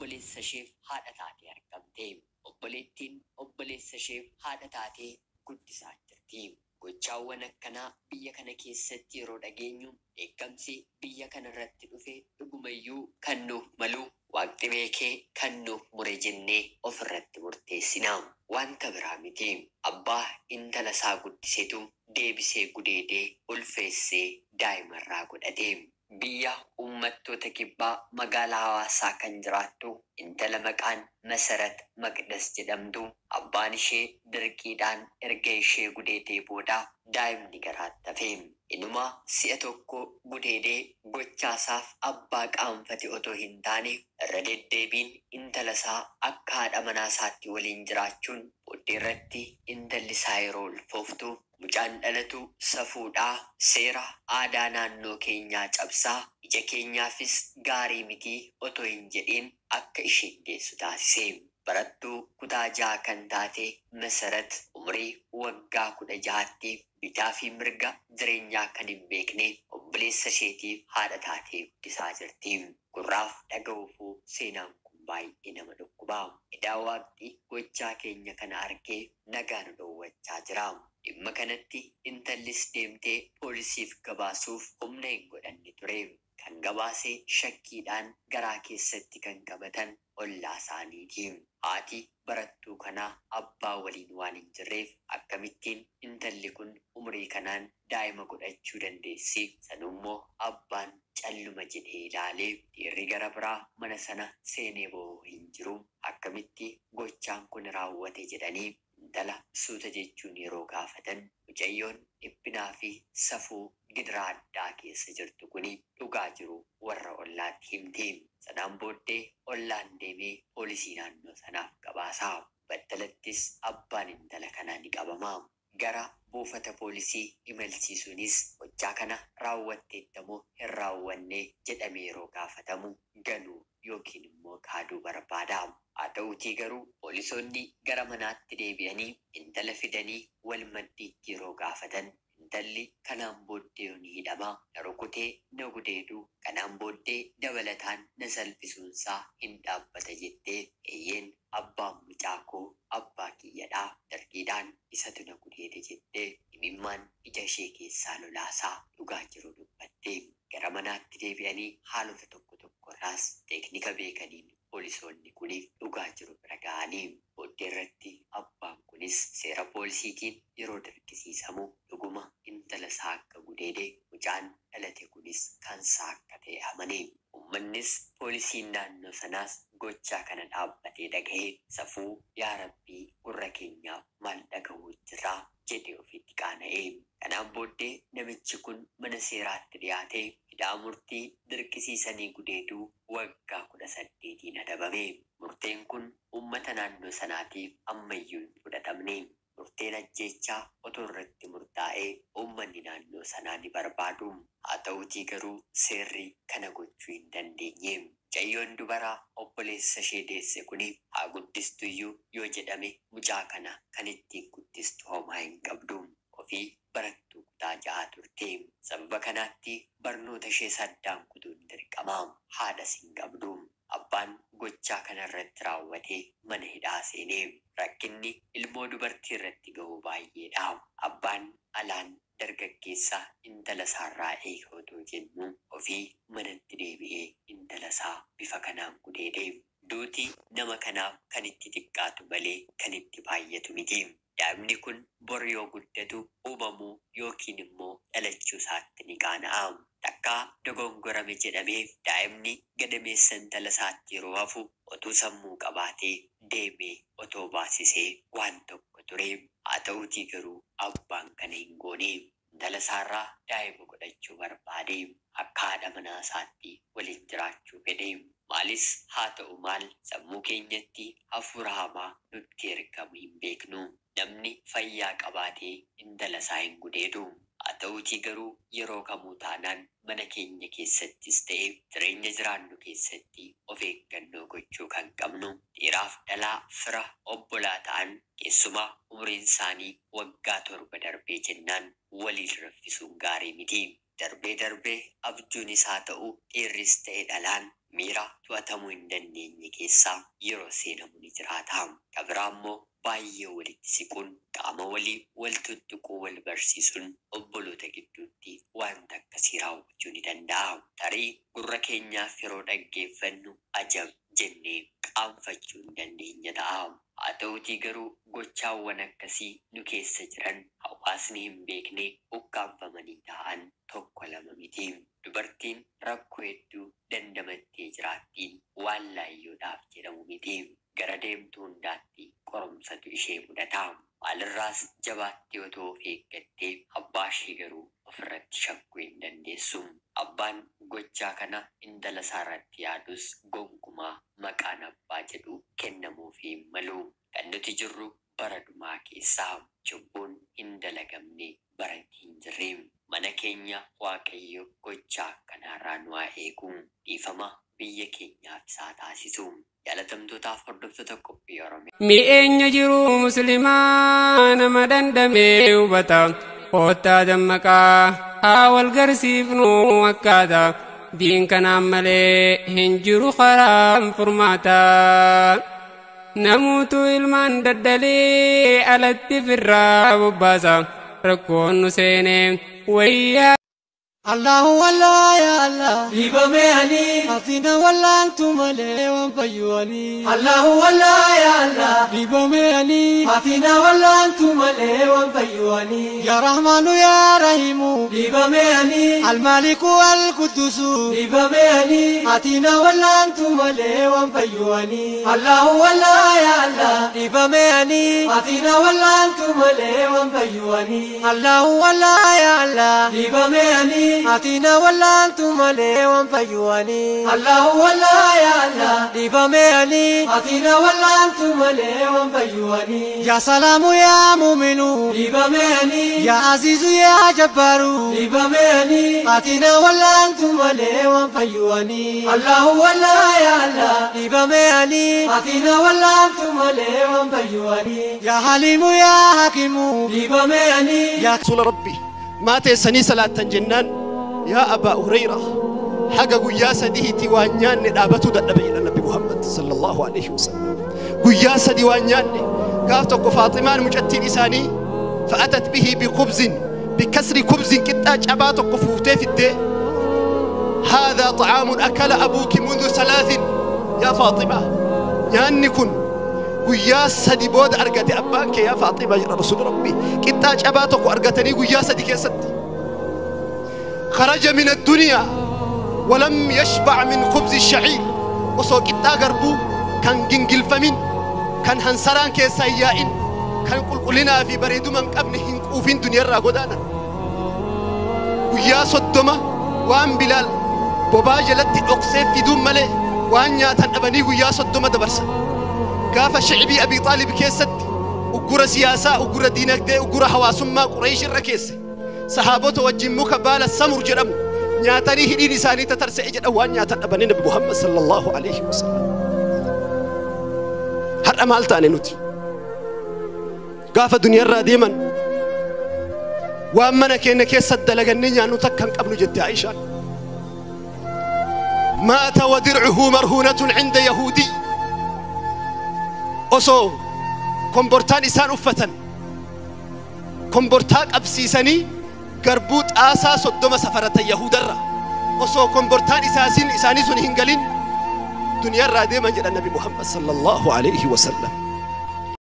obboleessa isheef haadha taatee argamte. Obboleettiin obboleessa isheef haadha taatee guddisaa jirti. Gochaawwan akkanaa biyya kana keessatti yeroo dhageenyu eeggamsi biyya kana irratti dhufe dhugumayyuu kan nuuf malu Waaqni beekee kan nuuf mure jennee ofirratti murteessina. Wanta biraa miti. Abbaa intala isaa guddisetu deebisee gudeedee ulfeessee daa'imarraa godhate. Biyya uummattoota kibbaa magaalaa Hawaasaa kan jiraattu intala maqaan Masarat Maqdas jedhamtu abbaan ishee dirqiidhaan erga ishee gudeedee booda daa'imni garaatti hafe. Inuma si'a tokko gudeedee gochaasaaf abbaa qaanfate otoo hin taane irra deddeebiin intala isaa akka haadha manaa isaatti waliin jiraachuun booddee irratti intalli isaa yeroo ulfooftu mucaan dhalatu safuudhaa seera aadaa naannoo keenyaa cabsaa ija keenyaafis gaarii mitii otoo hin jedhiin akka isheen deessu taasise. Barattuu kutaa 6 kan taate Masarat umrii waggaa 16tti bitaa fi mirga jireenyaa kan hin beekne obboleessa isheetiif haadha taatee guddisaa jirti. Gurraaf dhaga'uufuu seenaan kun baay'ee nama dhukkuba. Edaa Waaqni gochaa keenya kana argee nagaa nu dhoowwachaa jira. Dhimma kanatti intallis deemtee poolisiif gabaasuuf humna hin godhanne ture. Kan gabaase shakkiidhaan garaa keessatti kan qabatan ollaa isaaniiti. Haati barattuu kanaa abbaa waliin waan hin jirreef akkamittiin intalli kun umrii kanaan daa'ima godhachuu dandeessi? Sanummoo abbaan calluma jedhee ilaalee dhiirri gara biraa mana sana seenee ba'uu hin jiru. Akkamitti gochaan kun raawwate jedhanii intala suuta jechuun yeroo gaafatan mucayyoon dhiphinaa fi safuu gidiraa addaa keessa jirtu kuni dhugaa jiru warra ollaatti himti. Sanaan booddee ollaan deemee poolisii naannoo sanaaf gabaasaa. Battalattis abbaan intala kanaa ni qabama. Gara buufata poolisii imalsiisuunis gochaa kana raawwatteettamoo hin raawwanne jedhamee yeroo gaafatamu ganuu yookiin immoo kaaduu barbaada. Haa ta'uutii garuu poolisoonni gara manaatti deebi'anii intala fidanii wal maddiitti yeroo gaafatan intalli kanaan booddee ni hidhama, na rukutee na gudeedu, kanaan booddee dabalataan na salphisuunsaa hin dhaabbata jettee eeyyeen abbaan mucaa koo abbaa kiyyadhaa dargiidhaan isatu na gudeede jettee imimmaan ija ishee keessaa lolaasaa dhugaa jiru dubbatte. Gara manaatti deebi'anii haalota tokko tokkorraas teeknika beekaniin poolisoonni kuniif dhugaa jiru bira ga'anii booddee irratti abbaan kunis seera poolisiitiin yeroo dirqisiisamu dhuguma intala isaa akka gudeede mucaan dhalate kunis kan isaa akka ta'e amane. Uummannis poolisiin naannoo sanaas gochaa kana dhaabbatee dhaga'ee safuu yaa Rabbii gurra keenyaaf maal dhaga'uu jirraa jedhee ofitti qaana'ee. Kanaan booddee namichi kun mana seeraatti dhiyaatee hidhaa murtii dirqisiisanii gudeeduu waggaa 18 adabame. Murteen kun uummata naannoo sanaatiif ammayyuu hin fudhatamne. Murteen ajjeechaa otoo irratti murtaa'ee uummanni naannoo sanaa ni barbaadu. Haa ta'uutii garuu seerri kana gochuu hin dandeenye. Mucayyoon dubaraa obboleessa ishee deesse kuni haa guddistu iyyuu yoo jedhame mucaa kana kan ittiin guddistu homaa hin qabdu. Ofii barattuu kutaa 6 turte. Sababa kanaatti barnoota ishee saddaan kutuun dirqama. Haadhas hin qabdu. Abbaan gochaa kana irratti raawwatee mana hidhaa seenee. Rakkinni ilmoo dubartii irratti ga'u baay'eedha. Abbaan alaan dargaggeessaa intala isaarraa eeguu otoo jennu ofii manatti deebi'ee intala isaa bifa kanaan gudeede. Duuti nama kanaaf kan itti xiqqaatu malee kan itti baay'atu miti. Daa'imni kun bor yoo guddatu uumamuu yookiin immoo dhalachuu isaatti ni qaana'a. Takkaa dogongorame jedhameef daa'imni gadameessa intala isaatti yeroo hafu otuu sammuu qabaatee deemee otoo baasisee waan tokko ture. Haa ta'uutii garuu abbaan kana hin goone. Intala isaarraa daa'ima godhachuu barbaade. Akka haadha manaa isaatti waliin jiraachuu fedhe. Maalis haa ta'u maal sammuu keenyatti hafuura hamaa nutti ergamu hin beeknu. Namni fayyaa qabaatee intala isaa hin gudeedu. Haa ta'uutii garuu yeroo kamuu taanaan mana keenya keessattis ta'e jireenya jiraannu keessatti of eeggannoo gochuu kan qabnu. Dhiiraaf dhalaa fira obbolaa ta'an keessumaa umriin isaanii waggaa 7 darbee jennaan waliin raffisuun gaarii miti. Darbee abjuun isaa ta'u dhiirris ta'e dhalaan miira to'atamuu hin dandeenye keessaa yeroo seenamu ni jiraata. Kabiraammoo baay'ee walitti siquun qaama walii wal tuttuquu wal barsiisuun obboloota gidduutti wanta akkasii raawwachuu ni danda'a. Tarii gurra keenyaaf yeroo dhaggeeffannu ajab jennee qaanfachuu hin dandeenya ta'a. Haa ta'uutii garuu gochaawwan akkasii nu keessa jiran hawaasni hin beekne ukkaanfamanii ta'an tokko lama miti. Dubartiin rakkoo hedduu dandamattee jiraattiin waan laayyoodhaaf jedhamu miti. Gara deemtuu hundaatti qorumsatu ishee mudata. Maalirraas jabaattee otoo of eeggattee abbaa ishee garuu ofirratti shakkuu hin dandeessu. Abbaan gochaa kana intala isaarratti yaadus gonkumaa maqaan abbaa jedhu kennamuufii hin malu. Kan nuti jirru bara dhumaa keessaa cubbuun hin dalagamne baratti hin jirre. Mana keenya Waaqayyo gochaa akkanarraa nu haa eegu. Dhiifama biyya keenyaaf isaa taasisu. Jaalatamtootaaf hordoftoota qophii Oromiyaa. Mi'eenya jiru muslimaa nama dandamee hubata. Koottaa dammaqaa haa wal garsiifnu akkaataa. Diin kanaan malee hin jiru karaan furmaataa. Namuutu ilmaan daddalee alatti firraa bobbaasa. Rakkoon nu seenee wayyaa. الله والله يا الله بيبمياني أعطينا والله أنتم ليه وانفيواني الله والله يا الله بيبمياني أعطينا والله أنتم ليه وانفيواني يا رحمن يا رحيم بيبمياني الملك والقدوس بيبمياني أعطينا والله أنتم ليه وانفيواني الله والله يا الله بيبمياني أعطينا والله أنتم ليه وانفيواني الله والله يا الله بيبمياني أتينا ولا أنتم ليه وانفيواني الله والله يا الله ديبامياني أتينا ولا أنتم ليه وانفيواني يا سلام يا مؤمن ديبامياني يا عزيز يا جبار ديبامياني أتينا ولا أنتم ليه وانفيواني الله والله يا الله ديبامياني أتينا ولا أنتم ليه وانفيواني يا حليم يا حكيم ديبامياني يا رسول ربي ما تيسني صلاة جنان يا أبا هريرة حقا قياسة دي وانيان نابتو دنبي النبي محمد صلى الله عليه وسلم قياسة دي وانيان قافتك فاطمان مجتي لساني فأتت به بخبز بكسر خبز كتاج أباتك فوتي في الدين هذا طعام أكل أبوك منذ 3 يا فاطمة يعني كن قياسة دي بود أرقتي أباك يا فاطمة يا رسول ربي كتاج أباتك وأرقتني قياسة دي كيستي خرج من الدنيا ولم يشبع من خبز الشعير وسوق التاغربو كان جنجل فمين كان هنسران كيسايائن كان قلقلنا في بريد من قبلهم وفين دنيا راغودانا ويا صدما وان بلال بوبا جلت اقسف في دون ملي وان ياتن ابني ويا صدما دبرس كاف شعبي ابي طالب كيست وقرا سياسه وقرا دينك دي وقرا حواسما قريش الركيس صحابته وجمك بال السمر جرم نياتني هدي لساني تترسع جد وان نياتن ابني نبي محمد صلى الله عليه وسلم هر امال تاني نوتي قاف دنيا راديما وامنا كانك يصدلغني نانو تكن قبل جد عائشه مات ودرعه مرهونه عند يهودي اوسو كومبورتان انسان افتن كومبورتاك ابسيسني غربوت اسا صدوم سفرت يهودرا اوسو كومبورتان اساسين اساني سن هنغلين دنيا راديما جد النبي محمد صلى الله عليه وسلم